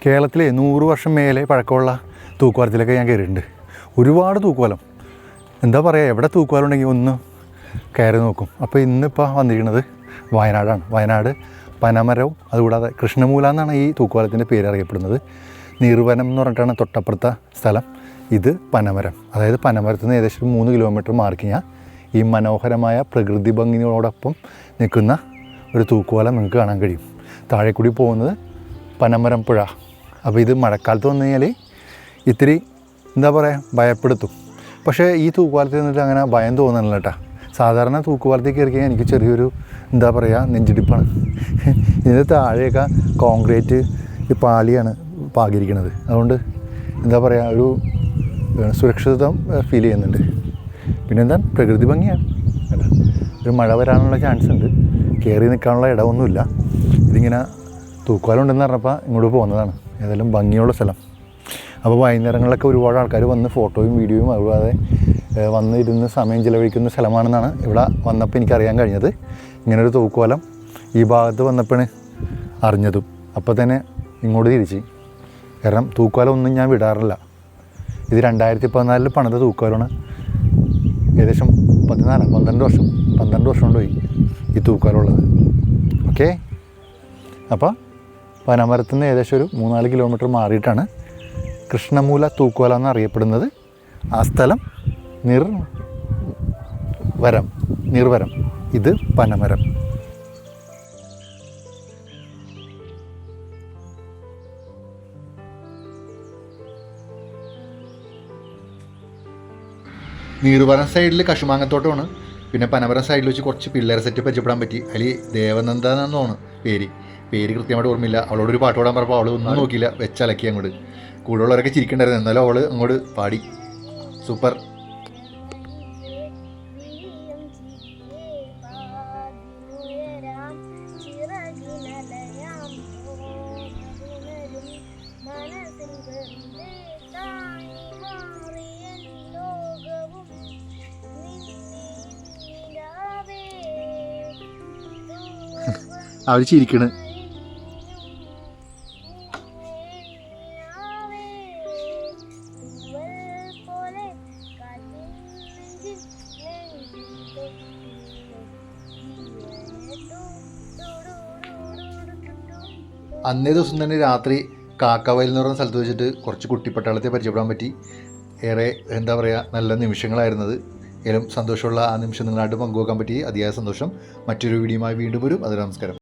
കേരളത്തിലെ 100 വർഷം മേലെ പഴക്കമുള്ള തൂക്കുപാലത്തിലൊക്കെ ഞാൻ കയറിയിട്ടുണ്ട്. ഒരുപാട് തൂക്കുപാലം, എന്താ പറയുക, എവിടെ തൂക്കുപാലം ഉണ്ടെങ്കിൽ ഒന്ന് കയറി നോക്കും. അപ്പോൾ ഇന്നിപ്പോൾ വന്നിരിക്കുന്നത് വയനാടാണ്. വയനാട് പനമരവും അതുകൂടാതെ കൃഷ്ണമൂല എന്നാണ് ഈ തൂക്കുപാലത്തിൻ്റെ പേര് അറിയപ്പെടുന്നത്. നീർവനം എന്ന് പറഞ്ഞിട്ടാണ് തൊട്ടപ്പുറത്തെ സ്ഥലം. ഇത് പനമരം, അതായത് പനമരത്തിൽ നിന്ന് ഏകദേശം 3 കിലോമീറ്റർ മാറി കഴിഞ്ഞാൽ ഈ മനോഹരമായ പ്രകൃതി ഭംഗിയോടൊപ്പം നിൽക്കുന്ന ഒരു തൂക്കുപാലം നിങ്ങൾക്ക് കാണാൻ കഴിയും. താഴെ കൂടി പോകുന്നത് പനമരം പുഴ. അപ്പോൾ ഇത് മഴക്കാലത്ത് വന്നു കഴിഞ്ഞാൽ ഇത്തിരി എന്താ പറയുക ഭയപ്പെടുത്തും. പക്ഷേ ഈ തൂക്കുപാലത്തിൽ നിന്നിട്ട് അങ്ങനെ ഭയം തോന്നണില്ല കേട്ടോ. സാധാരണ തൂക്കുപാലത്തിൽ കയറി കഴിഞ്ഞാൽ എനിക്ക് ചെറിയൊരു എന്താ പറയുക നെഞ്ചിടിപ്പാണ്. ഇതിന് താഴെയൊക്കെ കോൺക്രീറ്റ് ഈ പാളിയാണ് പാകിയിരിക്കുന്നത്. അതുകൊണ്ട് എന്താ പറയുക ഒരു സുരക്ഷിതത്വം ഫീൽ ചെയ്യുന്നുണ്ട്. പിന്നെന്താ പ്രകൃതി ഭംഗിയാണ് അല്ല. ഒരു മഴ വരാനുള്ള ചാൻസ് ഉണ്ട്, കയറി നിൽക്കാനുള്ള ഇടമൊന്നുമില്ല. ഇതിങ്ങനെ തൂക്കുപാലം ഉണ്ടെന്ന് പറഞ്ഞപ്പോൾ ഇങ്ങോട്ട് പോകുന്നതാണ്. ഏതായാലും ഭംഗിയുള്ള സ്ഥലം. അപ്പോൾ വൈകുന്നേരങ്ങളിലൊക്കെ ഒരുപാട് ആൾക്കാർ വന്ന് ഫോട്ടോയും വീഡിയോയും അതുപോലെ വന്ന് ഇരുന്ന് സമയം ചിലവഴിക്കുന്ന സ്ഥലമാണെന്നാണ് ഇവിടെ വന്നപ്പോൾ എനിക്കറിയാൻ കഴിഞ്ഞത്. ഇങ്ങനൊരു തൂക്കുപാലം ഈ ഭാഗത്ത് വന്നപ്പോഴാണ് അറിഞ്ഞതും. അപ്പോൾ തന്നെ ഇങ്ങോട്ട് തിരിച്ച്, കാരണം തൂക്കുപാലം ഒന്നും ഞാൻ വിടാറില്ല. ഇത് 2014 പണിത തൂക്കുപാലമാണ്. ഏകദേശം 12 വർഷം കൊണ്ടുപോയി ഈ തൂക്കുപാലമുള്ളത്. ഓക്കെ, അപ്പോൾ പനമരത്തു നിന്ന് ഏകദേശം ഒരു 3-4 കിലോമീറ്റർ മാറിയിട്ടാണ് കൃഷ്ണമൂല തൂക്കുപാലം എന്നറിയപ്പെടുന്നത്. ആ സ്ഥലം നീർവരം, ഇത് പനമരം. നീർവരം സൈഡിൽ കശുമാങ്ങത്തോട്ടമാണ്. പിന്നെ പനമരം സൈഡിൽ വെച്ച് കുറച്ച് പിള്ളേരെ സെറ്റ് പരിചയപ്പെടാൻ പറ്റി. അതിൽ ദേവനന്ദ എന്നാണ് തോന്നുന്നു പേര് കൃത്യമായിട്ട് ഓർമ്മയില്ല. അവളോടൊരു പാട്ട് പാടാൻ പറഞ്ഞപ്പോൾ അവൾ ഒന്നും നോക്കിയില്ല, വെച്ചലക്കി അങ്ങോട്ട്. കൂടെയുള്ളവരൊക്കെ ചിരിക്കണ്ടായിരുന്നു, എന്നാലും അവൾ അങ്ങോട്ട് പാടി. സൂപ്പർ. അവർ ചിരിക്കണ്. അന്നേ ദിവസം തന്നെ രാത്രി കാക്കവയൽ എന്ന് പറയുന്ന സ്ഥലത്ത് വെച്ചിട്ട് കുറച്ച് കുട്ടിപ്പട്ടാളത്തെ പരിചയപ്പെടാൻ പറ്റി. ഏറെ എന്താ പറയുക നല്ല നിമിഷങ്ങളായിരുന്നത്. ഏതും സന്തോഷമുള്ള ആ നിമിഷം നിങ്ങളായിട്ട് പങ്കുവെക്കാൻ പറ്റി. അതിയായ സന്തോഷം. മറ്റൊരു വീഡിയോയുമായി വീണ്ടും വരും. അത് നമസ്കാരം.